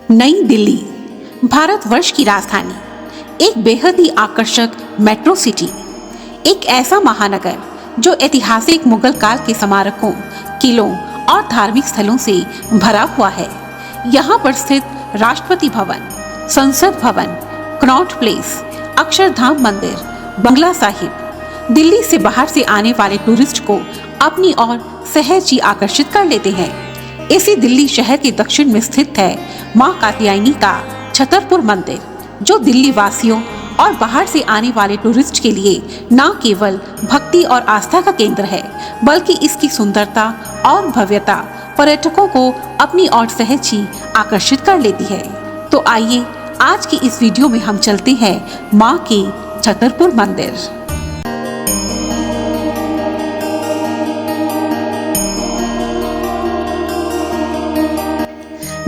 नई दिल्ली, भारतवर्ष की राजधानी, एक बेहद ही आकर्षक मेट्रो सिटी, एक ऐसा महानगर जो ऐतिहासिक मुगल काल के स्मारकों, किलों और धार्मिक स्थलों से भरा हुआ है। यहाँ पर स्थित राष्ट्रपति भवन, संसद भवन, कनॉट प्लेस, अक्षरधाम मंदिर, बंगला साहिब दिल्ली से बाहर से आने वाले टूरिस्ट को अपनी ओर सहज ही आकर्षित कर लेते हैं। इसी दिल्ली शहर के दक्षिण में स्थित है मां कात्यायनी का छतरपुर मंदिर, जो दिल्ली वासियों और बाहर से आने वाले टूरिस्ट के लिए न केवल भक्ति और आस्था का केंद्र है, बल्कि इसकी सुंदरता और भव्यता पर्यटकों को अपनी ओर सहज ही आकर्षित कर लेती है। तो आइए आज की इस वीडियो में हम चलते हैं मां के छतरपुर मंदिर।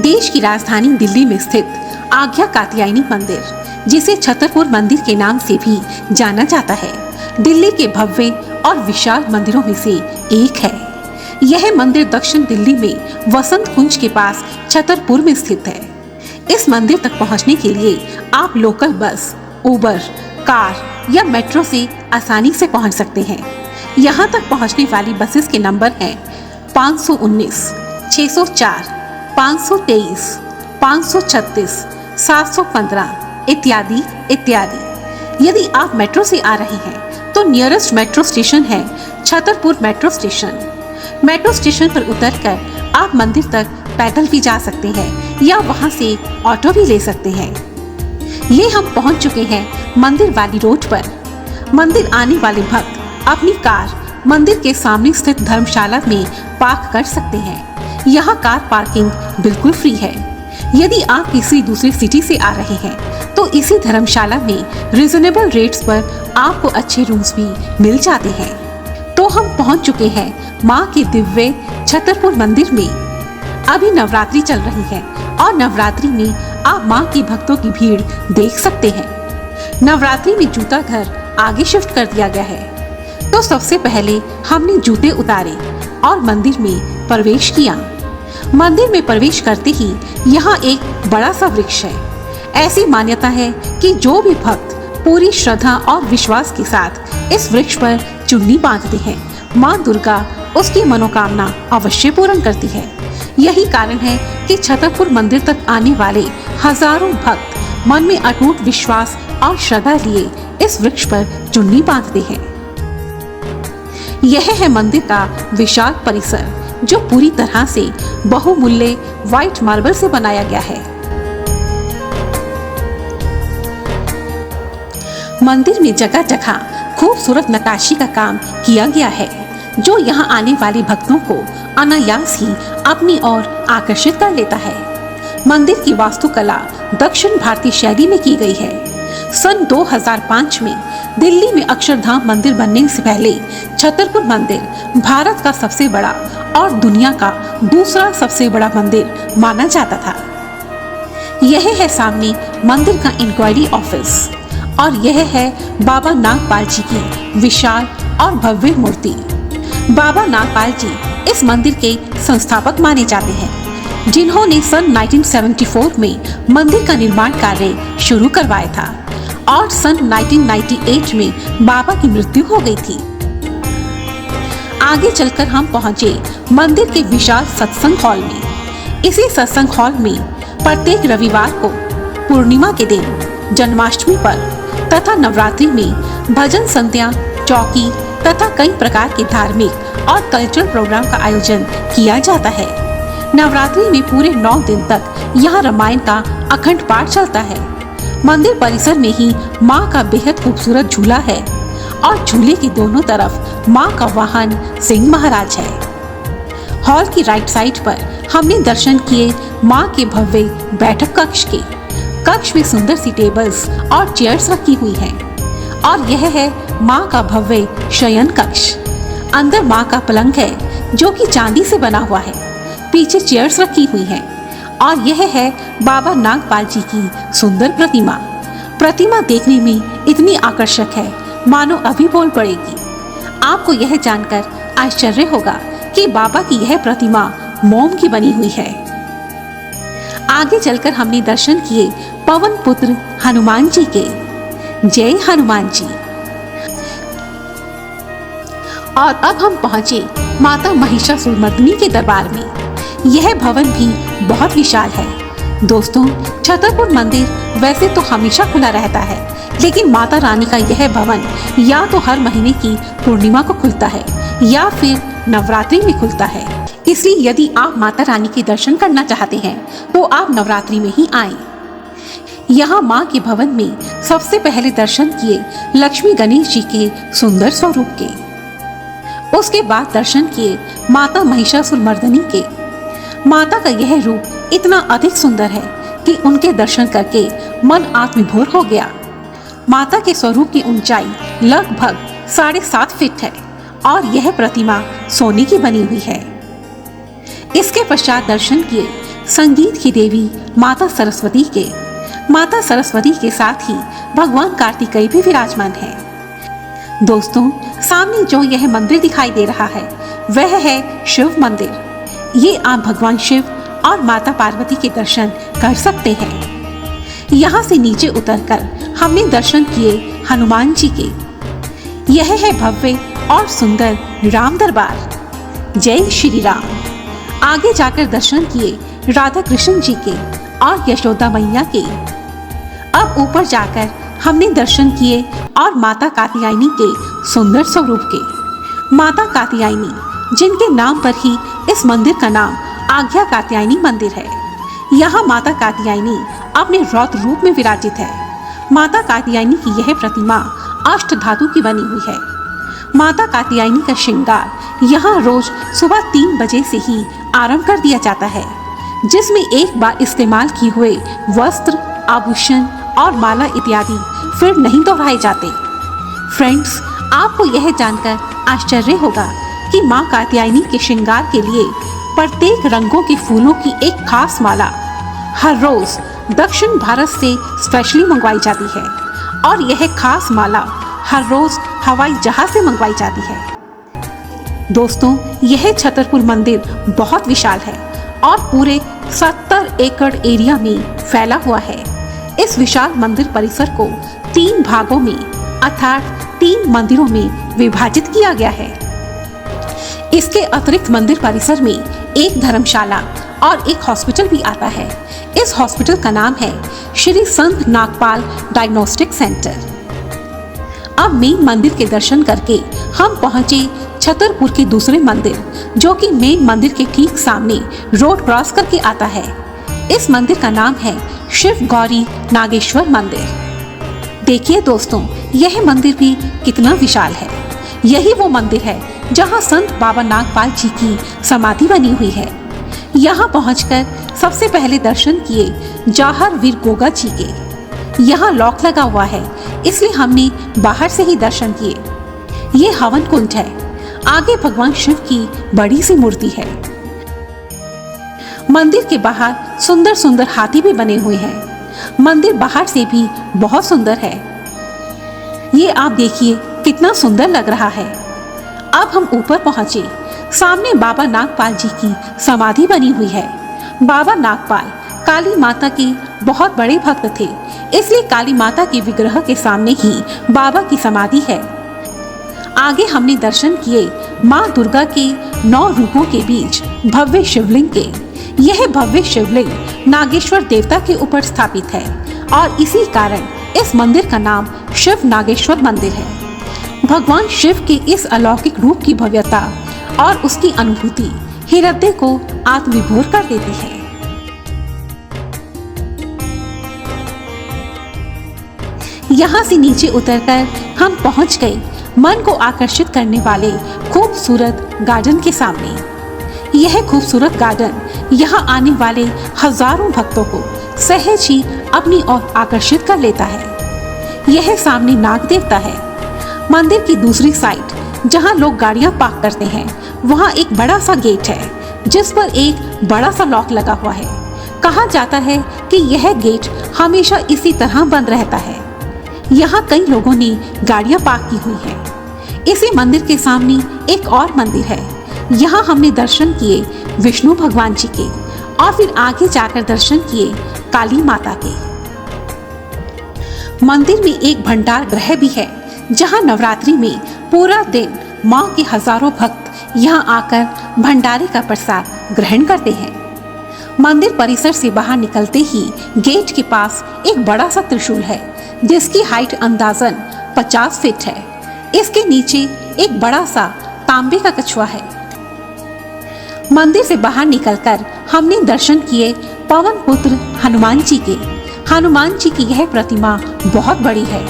देश की राजधानी दिल्ली में स्थित आज्ञा कात्यायनी मंदिर, जिसे छतरपुर मंदिर के नाम से भी जाना जाता है, दिल्ली के भव्य और विशाल मंदिरों में से एक है। यह मंदिर दक्षिण दिल्ली में वसंत कुंज के पास छतरपुर में स्थित है। इस मंदिर तक पहुंचने के लिए आप लोकल बस, उबर, कार या मेट्रो से आसानी से पहुंच सकते हैं। यहां तक पहुंचने वाली बसेस के नंबर हैं 519, 604, 523, 536, 715 इत्यादि इत्यादि। यदि आप मेट्रो से आ रहे हैं तो नियरेस्ट मेट्रो स्टेशन है Chhatarpur metro station. Metro station पर उतरकर आप मंदिर तक पैदल भी जा सकते हैं या वहां से ऑटो भी ले सकते हैं। ये हम पहुंच चुके हैं मंदिर वाली रोड पर। मंदिर आने वाले भक्त अपनी कार मंदिर के सामने स्थित धर्मशाला में पार्क कर सकते हैं। यहाँ कार पार्किंग बिल्कुल फ्री है। यदि आप किसी दूसरी सिटी से आ रहे हैं तो इसी धर्मशाला में रिजनेबल रेट्स पर आपको अच्छे रूम्स भी मिल जाते हैं। तो हम पहुंच चुके हैं मां के दिव्य छतरपुर मंदिर में। अभी नवरात्रि चल रही है और नवरात्रि में आप मां की भक्तों की भीड़ देख सकते हैं। नवरात्रि में जूता घर आगे शिफ्ट कर दिया गया है। तो सबसे पहले हमने जूते उतारे और मंदिर में प्रवेश किया। मंदिर में प्रवेश करते ही यहाँ एक बड़ा सा वृक्ष है। ऐसी मान्यता है कि जो भी भक्त पूरी श्रद्धा और विश्वास के साथ इस वृक्ष पर चुन्नी बांधते हैं, माँ दुर्गा उसकी मनोकामना अवश्य पूर्ण करती है। यही कारण है कि छतरपुर मंदिर तक आने वाले हजारों भक्त मन में अटूट विश्वास और श्रद्धा लिए इस वृक्ष पर चुन्नी बांधते हैं। यह है मंदिर का विशाल परिसर, जो पूरी तरह से बहुमूल्य व्हाइट मार्बल से बनाया गया है। मंदिर में जगह जगह खूबसूरत नक्काशी का काम किया गया है, जो यहाँ आने वाले भक्तों को अनायास ही अपनी ओर आकर्षित कर लेता है। मंदिर की वास्तुकला दक्षिण भारतीय शैली में की गई है। सन 2005 में दिल्ली में अक्षरधाम मंदिर बनने से पहले छतरपुर मंदिर भारत का सबसे बड़ा और दुनिया का दूसरा सबसे बड़ा मंदिर माना जाता था। यह है सामने मंदिर का इंक्वायरी ऑफिस और यह है बाबा नागपाल जी की विशाल और भव्य मूर्ति। बाबा नागपाल जी इस मंदिर के संस्थापक माने जाते हैं, जिन्होंने सन 1974 में मंदिर का निर्माण कार्य शुरू करवाया था और सन 1998 में बाबा की मृत्यु हो गई थी। आगे चलकर हम पहुंचे मंदिर के विशाल सत्संग हॉल में। इसी सत्संग हॉल में प्रत्येक रविवार को, पूर्णिमा के दिन, जन्माष्टमी पर तथा नवरात्रि में भजन संध्या, चौकी तथा कई प्रकार के धार्मिक और कल्चरल प्रोग्राम का आयोजन किया जाता है। नवरात्रि में पूरे 9 दिन तक यहाँ रामायण का अखंड पाठ चलता है। मंदिर परिसर में ही माँ का बेहद खूबसूरत झूला है और झूले के दोनों तरफ माँ का वाहन सिंह महाराज है। हॉल की राइट साइड पर हमने दर्शन किए माँ के भव्य बैठक कक्ष के। कक्ष में सुंदर सी टेबल्स और चेयर्स रखी हुई हैं और यह है माँ का भव्य शयन कक्ष। अंदर माँ का पलंग है, जो कि चांदी से बना हुआ है। पीछे चेयर्स रखी हुई हैं और यह है बाबा नागपाल जी की सुंदर प्रतिमा। प्रतिमा देखने में इतनी आकर्षक है, मानो अभी बोल पड़ेगी। आपको यह जानकर आश्चर्य होगा कि बाबा की यह प्रतिमा मोम की बनी हुई है। आगे चलकर हमने दर्शन किए पवन पुत्र हनुमान जी के। जय हनुमान जी। और अब हम पहुंचे माता महिषासुरमर्दिनी के दरबार में। यह भवन भी बहुत विशाल है। दोस्तों, छतरपुर मंदिर वैसे तो हमेशा खुला रहता है, लेकिन माता रानी का यह भवन या तो हर महीने की पूर्णिमा को खुलता है या फिर नवरात्रि में खुलता है। इसलिए यदि आप माता रानी के दर्शन करना चाहते हैं तो आप नवरात्रि में ही आएं। यहाँ माँ के भवन में सबसे पहले दर्शन किए लक्ष्मी गणेश जी के सुंदर स्वरूप के। उसके बाद दर्शन किए माता महिषासुरमर्दिनी के। माता का यह रूप इतना अधिक सुंदर है कि उनके दर्शन करके मन आत्मविभोर हो गया। माता के स्वरूप की ऊंचाई लगभग 7.5 फीट है और यह प्रतिमा सोने की बनी हुई है। इसके पश्चात दर्शन किए संगीत की देवी माता सरस्वती के। माता सरस्वती के साथ ही भगवान कार्तिकेय भी विराजमान है। दोस्तों, सामने जो यह मंदिर दिखाई दे रहा है वह है शिव मंदिर। ये आप भगवान शिव और माता पार्वती के दर्शन कर सकते हैं। यहाँ से नीचे उतरकर हमने दर्शन किए हनुमान जी के। यह है भव्य और सुंदर राम दरबार। जय श्री राम। आगे जाकर दर्शन किए राधा कृष्ण जी के और यशोदा मैया के। अब ऊपर जाकर हमने दर्शन किए और माता कात्यायनी के सुंदर स्वरूप के। माता कात्यायनी, जिनके नाम पर ही इस मंदिर का नाम आज्ञा कात्यायनी मंदिर है। यहाँ माता कात्यायनी अपने रौद्र रूप में विराजित है। माता कात्यायनी की यह प्रतिमा अष्ट धातु की बनी हुई है। माता कात्यायनी का श्रृंगार यहाँ रोज सुबह 3 बजे से ही आरंभ कर दिया जाता है, जिसमें एक बार इस्तेमाल किए हुए वस्त्र, आभूषण और माला इत्यादि फिर नहीं दोहराए जाते। फ्रेंड्स, आपको यह जानकर आश्चर्य होगा कि माँ कात्यायनी के श्रृंगार के लिए प्रत्येक रंगों के फूलों की एक खास माला हर रोज दक्षिण भारत से स्पेशली मंगवाई जाती है और यह खास माला हर रोज हवाई जहाज से मंगवाई जाती है। दोस्तों, यह छतरपुर मंदिर बहुत विशाल है और पूरे 70 एकड़ एरिया में फैला हुआ है। इस विशाल मंदिर परिसर को 3 भागों में अर्थात 3 मंदिरों में विभाजित किया गया है। इसके अतिरिक्त मंदिर परिसर में एक धर्मशाला और एक हॉस्पिटल भी आता है। इस हॉस्पिटल का नाम है श्री संत नागपाल डायग्नोस्टिक सेंटर। अब मेन मंदिर के दर्शन करके हम पहुंचे छतरपुर के दूसरे मंदिर, जो कि मेन मंदिर के ठीक सामने रोड क्रॉस करके आता है। इस मंदिर का नाम है शिव गौरी नागेश्वर मंदिर। देखिए दोस्तों, यह मंदिर भी कितना विशाल है। यही वो मंदिर है जहां संत बाबा नागपाल जी की समाधि बनी हुई है। यहाँ पहुंचकर सबसे पहले दर्शन किए जौहर वीर गोगा जी के। यहाँ लॉक लगा हुआ है, इसलिए हमने बाहर से ही दर्शन किए। ये हवन कुंड है। आगे भगवान शिव की बड़ी सी मूर्ति है। मंदिर के बाहर सुंदर सुंदर हाथी भी बने हुए हैं। मंदिर बाहर से भी बहुत सुंदर है। ये आप देखिए कितना सुंदर लग रहा है। अब हम ऊपर पहुंचे। सामने बाबा नागपाल जी की समाधि बनी हुई है। बाबा नागपाल काली माता के बहुत बड़े भक्त थे, इसलिए काली माता के विग्रह के सामने ही बाबा की समाधि है। आगे हमने दर्शन किए माँ दुर्गा के 9 रूपों के बीच भव्य शिवलिंग के। यह भव्य शिवलिंग नागेश्वर देवता के ऊपर स्थापित है और इसी कारण इस मंदिर का नाम शिव नागेश्वर मंदिर है। भगवान शिव के इस अलौकिक रूप की भव्यता और उसकी अनुभूति हृदय को आत्मविभोर कर देती है। यहाँ से नीचे उतरकर हम पहुँच गए मन को आकर्षित करने वाले खूबसूरत गार्डन के सामने। यह खूबसूरत गार्डन यहाँ आने वाले हजारों भक्तों को सहज ही अपनी ओर आकर्षित कर लेता है। यह सामने नाग देवता है। मंदिर की दूसरी साइड जहाँ लोग गाड़ियाँ पार्क करते हैं, वहाँ एक बड़ा सा गेट है जिस पर एक बड़ा सा लॉक लगा हुआ है। कहा जाता है कि यह गेट हमेशा इसी तरह बंद रहता है। यहाँ कई लोगों ने गाड़ियाँ पार्क की हुई है। इसी मंदिर के सामने एक और मंदिर है। यहाँ हमने दर्शन किए विष्णु भगवान जी के और फिर आगे जाकर दर्शन किए काली माता के। मंदिर में एक भंडार गृह भी है, जहां नवरात्रि में पूरा दिन मां के हजारों भक्त यहां आकर भंडारे का प्रसाद ग्रहण करते हैं। मंदिर परिसर से बाहर निकलते ही गेट के पास एक बड़ा सा त्रिशूल है, जिसकी हाइट अंदाजन 50 फीट है। इसके नीचे एक बड़ा सा तांबे का कछुआ है। मंदिर से बाहर निकलकर हमने दर्शन किए पवन पुत्र हनुमान जी के। हनुमान जी की यह प्रतिमा बहुत बड़ी है।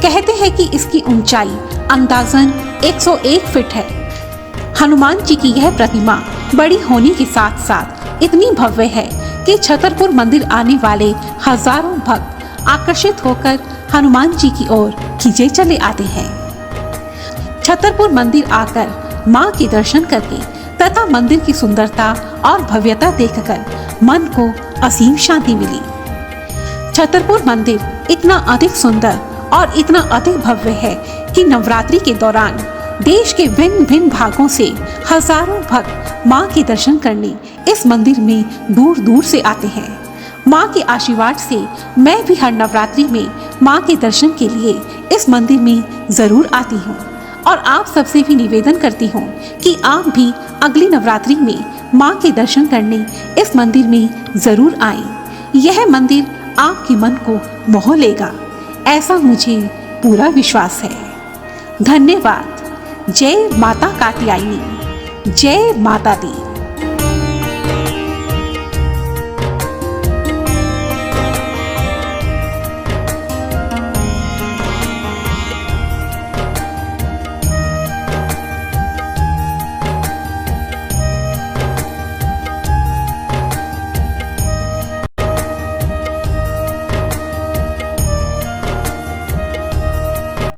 कहते हैं कि इसकी ऊंचाई अंदाजन 101 फीट है। हनुमान जी की यह प्रतिमा बड़ी होने के साथ साथ इतनी भव्य है कि छतरपुर मंदिर आने वाले हजारों भक्त आकर्षित होकर हनुमान जी की ओर खींचे चले आते हैं। छतरपुर मंदिर आकर मां के दर्शन करके तथा मंदिर की सुंदरता और भव्यता देखकर मन को असीम शांति मिली। छतरपुर मंदिर इतना अधिक सुंदर और इतना अधिक भव्य है कि नवरात्रि के दौरान देश के भिन्न भिन्न भागों से हजारों भक्त मां के दर्शन करने इस मंदिर में दूर दूर से आते हैं। मां के आशीर्वाद से मैं भी हर नवरात्रि में मां के दर्शन के लिए इस मंदिर में जरूर आती हूँ और आप सबसे भी निवेदन करती हूँ कि आप भी अगली नवरात्रि में मां के दर्शन करने इस मंदिर में जरूर आएं। यह मंदिर आपके मन को मोह लेगा, ऐसा मुझे पूरा विश्वास है। धन्यवाद। जय माता कात्यायनी, जय माता दी।